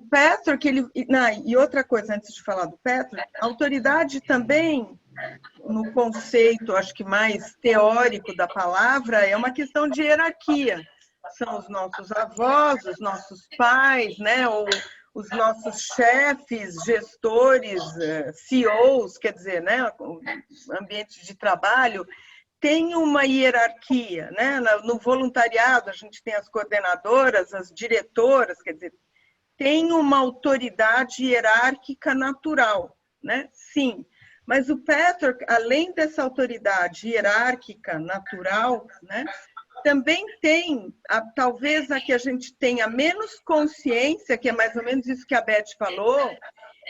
Patrick, e outra coisa, antes de falar do Patrick, a autoridade também, no conceito, acho que mais teórico da palavra, é uma questão de hierarquia. São os nossos avós, os nossos pais, né? Ou os nossos chefes, gestores, CEOs, quer dizer, né? Ambientes de trabalho, tem uma hierarquia, né? No voluntariado, a gente tem as coordenadoras, as diretoras, quer dizer, tem uma autoridade hierárquica natural, né? Sim. Mas o Patrick, além dessa autoridade hierárquica natural, né, também tem, talvez a que a gente tenha menos consciência, que é mais ou menos isso que a Beth falou,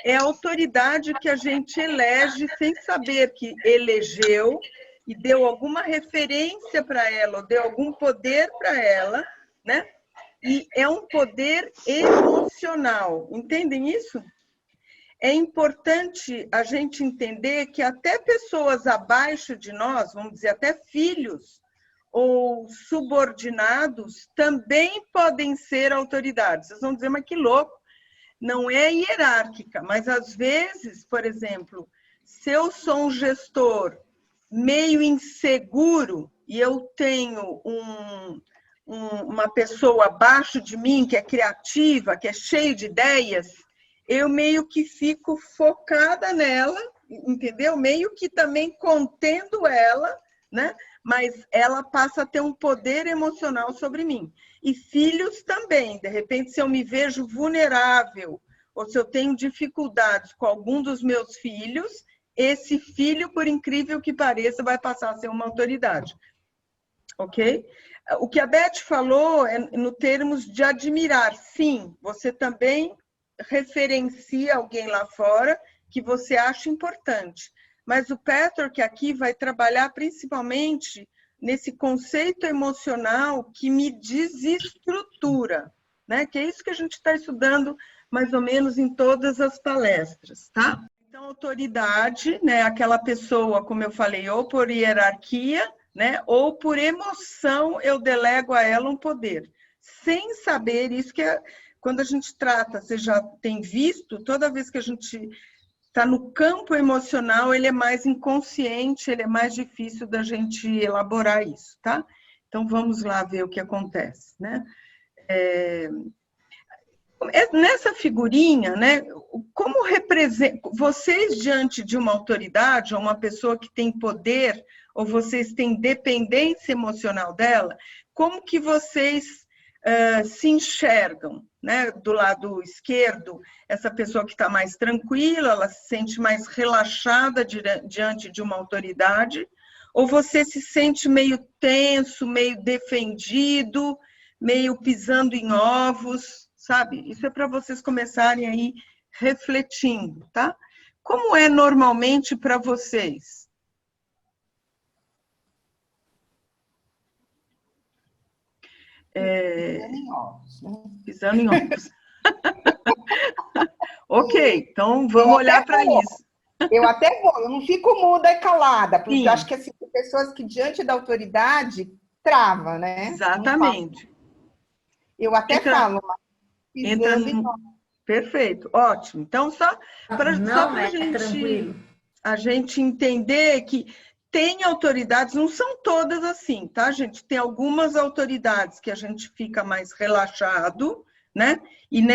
é a autoridade que a gente elege sem saber que elegeu e deu alguma referência para ela, ou deu algum poder para ela, né? E é um poder emocional. Entendem isso? É importante a gente entender que até pessoas abaixo de nós, vamos dizer, até filhos ou subordinados, também podem ser autoridades. Vocês vão dizer, mas que louco! Não é hierárquica, mas às vezes, por exemplo, se eu sou um gestor meio inseguro e eu tenho uma pessoa abaixo de mim que é criativa, que é cheia de ideias, eu meio que fico focada nela, entendeu? Meio que também contendo ela, né? Mas ela passa a ter um poder emocional sobre mim. E filhos também, de repente, se eu me vejo vulnerável, ou se eu tenho dificuldades com algum dos meus filhos, esse filho, por incrível que pareça, vai passar a ser uma autoridade. Ok? O que a Beth falou é no termos de admirar. Sim, você também referencia alguém lá fora que você acha importante. Mas o Patrick aqui vai trabalhar principalmente nesse conceito emocional que me desestrutura, né? Que é isso que a gente está estudando mais ou menos em todas as palestras, tá? Então, autoridade, né? Aquela pessoa, como eu falei, ou por hierarquia, né? Ou por emoção eu delego a ela um poder, sem saber isso que é quando a gente trata, você já tem visto, toda vez que a gente está no campo emocional, ele é mais inconsciente, ele é mais difícil da gente elaborar isso, tá? Então, vamos lá ver o que acontece, né? Nessa figurinha, né, como representa, vocês diante de uma autoridade, ou uma pessoa que tem poder, ou vocês têm dependência emocional dela, como que vocês se enxergam, né? Do lado esquerdo, essa pessoa que está mais tranquila, ela se sente mais relaxada diante de uma autoridade, ou você se sente meio tenso, meio defendido, meio pisando em ovos, sabe? Isso é para vocês começarem aí refletindo, tá? Como é normalmente para vocês? Pisando em ovos, né? Pisando em ovos. Ok, então vamos olhar para isso. Eu até vou, eu não fico muda e calada, porque Sim. eu acho que assim, tem pessoas que diante da autoridade trava, né? Exatamente. Eu até falo, mas pisando em ovos. Perfeito, ótimo. Então, só para a gente entender que tem autoridades, não são todas assim, tá, gente? Tem algumas autoridades que a gente fica mais relaxado, né? E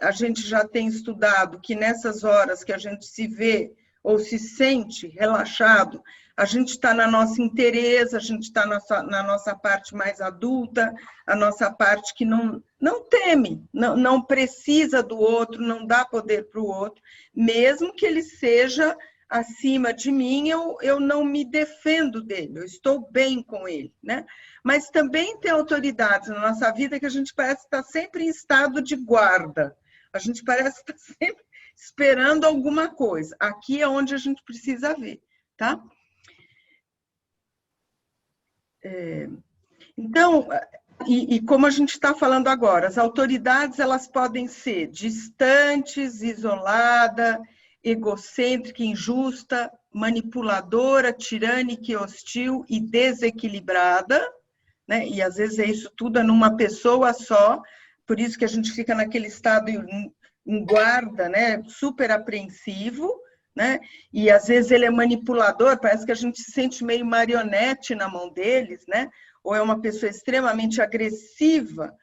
a gente já tem estudado que nessas horas que a gente se vê ou se sente relaxado, a gente está na nossa inteireza, a gente está na nossa parte mais adulta, a nossa parte que não teme, não precisa do outro, não dá poder para o outro, mesmo que ele seja acima de mim, eu não me defendo dele, eu estou bem com ele, né? Mas também tem autoridades na nossa vida que a gente parece estar sempre em estado de guarda, a gente parece estar sempre esperando alguma coisa. Aqui é onde a gente precisa ver, tá? Então, e como a gente está falando agora, as autoridades elas podem ser distantes, isolada, egocêntrica, injusta, manipuladora, tirânica e hostil e desequilibrada, né? E às vezes é isso tudo numa pessoa só, por isso que a gente fica naquele estado em guarda, né? Super apreensivo, né? E às vezes ele é manipulador, parece que a gente se sente meio marionete na mão deles, né? Ou é uma pessoa extremamente agressiva,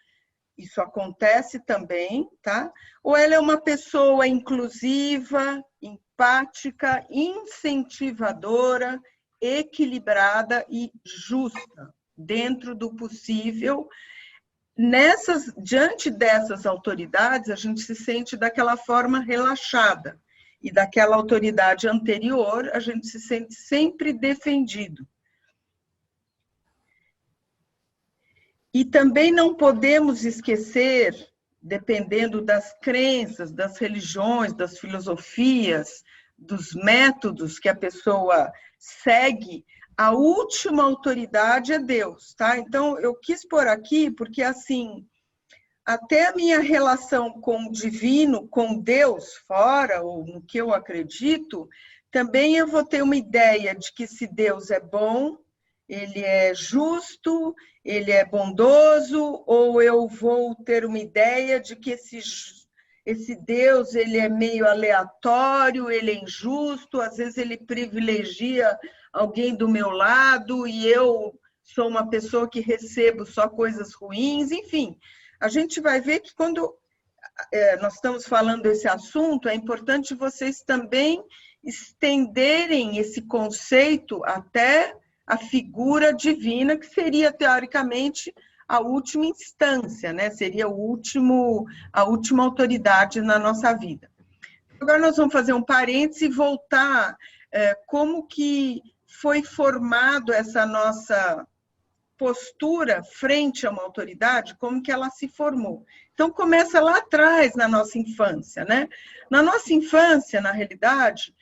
isso acontece também, tá? Ou ela é uma pessoa inclusiva, empática, incentivadora, equilibrada e justa, dentro do possível. Diante dessas autoridades, a gente se sente daquela forma relaxada. E daquela autoridade anterior, a gente se sente sempre defendido. E também não podemos esquecer, dependendo das crenças, das religiões, das filosofias, dos métodos que a pessoa segue, a última autoridade é Deus, tá? Então, eu quis pôr aqui porque, assim, até a minha relação com o divino, com Deus fora, ou no que eu acredito, também eu vou ter uma ideia de que se Deus é bom, ele é justo, ele é bondoso, ou eu vou ter uma ideia de que esse Deus ele é meio aleatório, ele é injusto, às vezes ele privilegia alguém do meu lado e eu sou uma pessoa que recebo só coisas ruins, enfim. A gente vai ver que quando nós estamos falando desse assunto, é importante vocês também estenderem esse conceito até a figura divina, que seria, teoricamente, a última instância, né? Seria a última autoridade na nossa vida. Agora nós vamos fazer um parênteses e voltar como que foi formado essa nossa postura frente a uma autoridade, como que ela se formou. Então, começa lá atrás, na nossa infância, né? Na nossa infância, na realidade,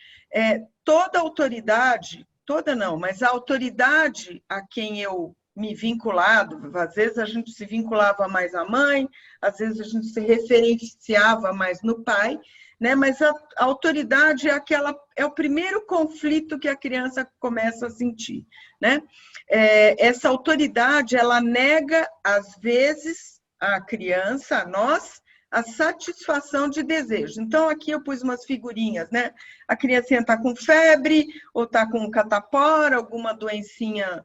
toda autoridade, toda não, mas a autoridade a quem eu me vinculado, às vezes a gente se vinculava mais à mãe, às vezes a gente se referenciava mais no pai, né? Mas a autoridade é o primeiro conflito que a criança começa a sentir, né? Essa autoridade, ela nega, às vezes, à criança, a nós, a satisfação de desejos. Então, aqui eu pus umas figurinhas, né? A criancinha está com febre, ou está com catapora, alguma doencinha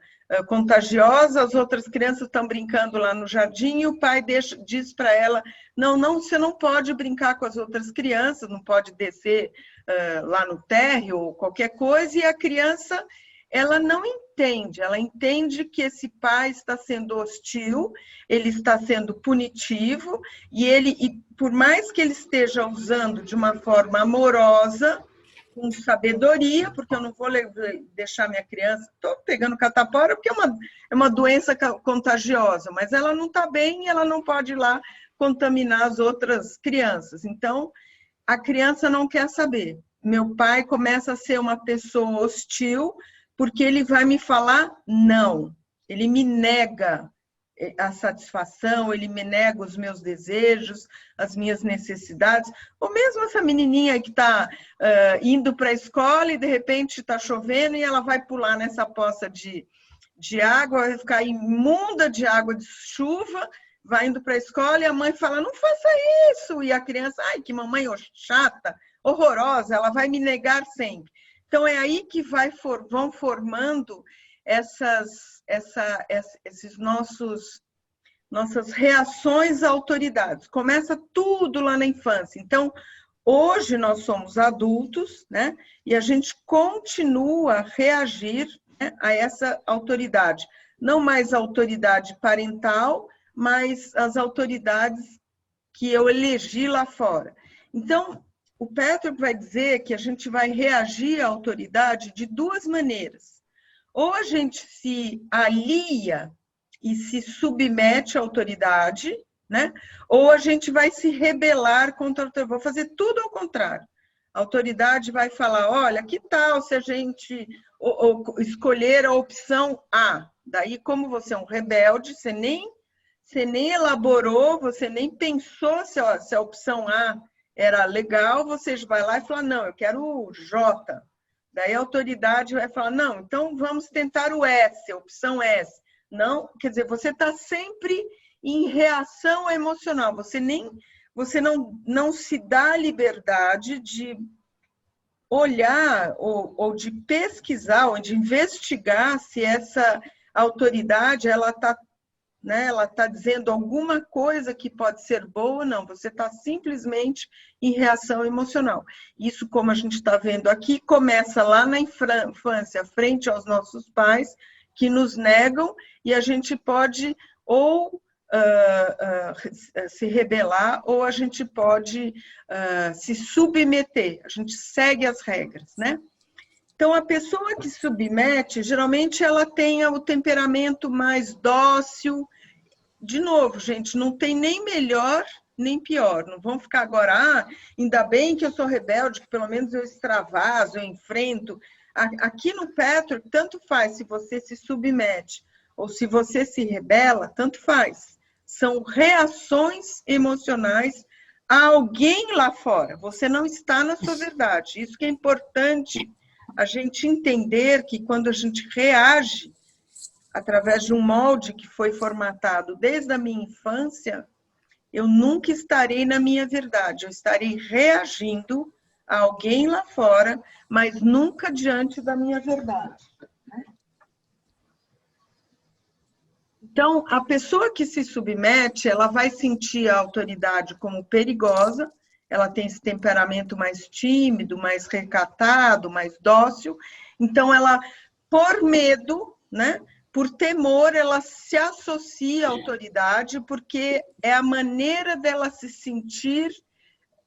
contagiosa, as outras crianças estão brincando lá no jardim, e o pai diz para ela, não, você não pode brincar com as outras crianças, não pode descer lá no térreo, ou qualquer coisa, e a criança, ela não entende, ela entende que esse pai está sendo hostil, ele está sendo punitivo, e por mais que ele esteja usando de uma forma amorosa, com sabedoria, porque eu não vou deixar minha criança... Estou pegando catapora porque é uma doença contagiosa, mas ela não está bem e ela não pode ir lá contaminar as outras crianças. Então, a criança não quer saber. Meu pai começa a ser uma pessoa hostil porque ele vai me falar não. Ele me nega a satisfação, ele me nega os meus desejos, as minhas necessidades. Ou mesmo essa menininha que está indo para a escola e de repente está chovendo e ela vai pular nessa poça de água, vai ficar imunda de água de chuva, vai indo para a escola e a mãe fala, não faça isso. E a criança, ai, que mamãe chata, horrorosa, ela vai me negar sempre. Então, é aí que vão formando esses nossas reações à autoridades. Começa tudo lá na infância. Então, hoje nós somos adultos, né? E a gente continua a reagir, né, a essa autoridade. Não mais a autoridade parental, mas as autoridades que eu elegi lá fora. Então, o Petro vai dizer que a gente vai reagir à autoridade de duas maneiras. Ou a gente se alia e se submete à autoridade, né? Ou a gente vai se rebelar contra a autoridade. Vou fazer tudo ao contrário. A autoridade vai falar, olha, que tal se a gente escolher a opção A? Daí, como você é um rebelde, você nem elaborou, você nem pensou se a opção A era legal, você vai lá e fala, não, eu quero o J. Daí a autoridade vai falar, não, então vamos tentar o S, a opção S. Não, quer dizer, você está sempre em reação emocional, você você não se dá a liberdade de olhar ou de pesquisar, ou de investigar se essa autoridade ela está, né, ela tá dizendo alguma coisa que pode ser boa ou não. Você está simplesmente em reação emocional. Isso, como a gente está vendo aqui, começa lá na infância, frente aos nossos pais, que nos negam, e a gente pode ou se rebelar, ou a gente pode se submeter, a gente segue as regras, né? Então, a pessoa que submete, geralmente ela tem o temperamento mais dócil. De novo, gente, não tem nem melhor nem pior. Não vão ficar agora, ainda bem que eu sou rebelde, que pelo menos eu extravaso, eu enfrento. Aqui no Petro, tanto faz se você se submete ou se você se rebela, tanto faz. São reações emocionais a alguém lá fora. Você não está na sua verdade. Isso que é importante a gente entender, que quando a gente reage através de um molde que foi formatado desde a minha infância, eu nunca estarei na minha verdade. Eu estarei reagindo a alguém lá fora, mas nunca diante da minha verdade. Então, a pessoa que se submete, ela vai sentir a autoridade como perigosa, ela tem esse temperamento mais tímido, mais recatado, mais dócil. Então, ela, por medo, né, por temor, ela se associa à autoridade, porque é a maneira dela se sentir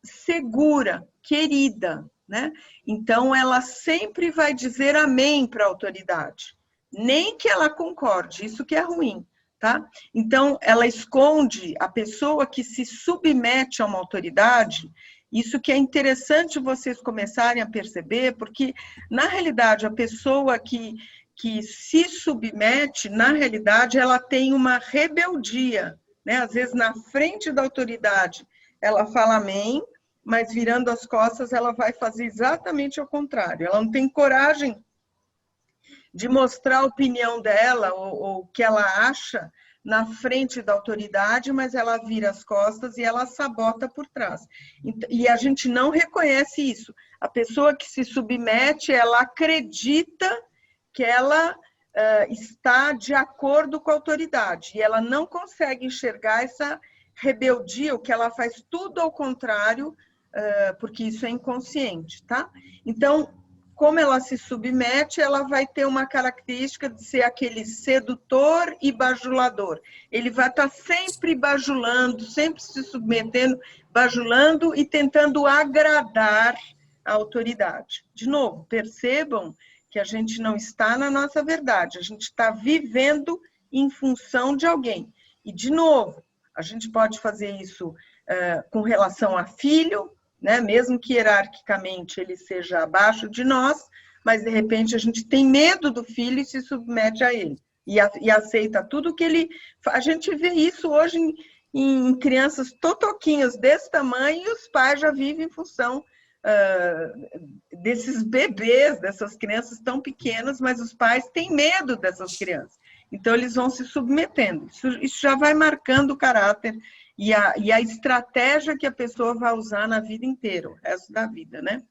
segura, querida, né? Então, ela sempre vai dizer amém para a autoridade, nem que ela concorde, isso que é ruim, tá? Então, ela esconde a pessoa que se submete a uma autoridade. Isso que é interessante vocês começarem a perceber, porque, na realidade, a pessoa que se submete, na realidade, ela tem uma rebeldia, né? Às vezes, na frente da autoridade, ela fala amém, mas virando as costas, ela vai fazer exatamente o contrário. Ela não tem coragem de mostrar a opinião dela ou o que ela acha na frente da autoridade, mas ela vira as costas e ela sabota por trás. E a gente não reconhece isso. A pessoa que se submete, ela acredita que ela está de acordo com a autoridade, e ela não consegue enxergar essa rebeldia, o que ela faz tudo ao contrário, porque isso é inconsciente, tá? Então, como ela se submete, ela vai ter uma característica de ser aquele sedutor e bajulador. Ele vai estar sempre bajulando, sempre se submetendo, bajulando e tentando agradar a autoridade. De novo, percebam que a gente não está na nossa verdade, a gente está vivendo em função de alguém. E, de novo, a gente pode fazer isso com relação a filho, né? Mesmo que hierarquicamente ele seja abaixo de nós, mas de repente a gente tem medo do filho e se submete a ele, e aceita tudo que ele... A gente vê isso hoje em crianças totoquinhas desse tamanho, e os pais já vivem em função desses bebês, dessas crianças tão pequenas, mas os pais têm medo dessas crianças. Então, eles vão se submetendo. Isso já vai marcando o caráter e a estratégia que a pessoa vai usar na vida inteira, o resto da vida, né?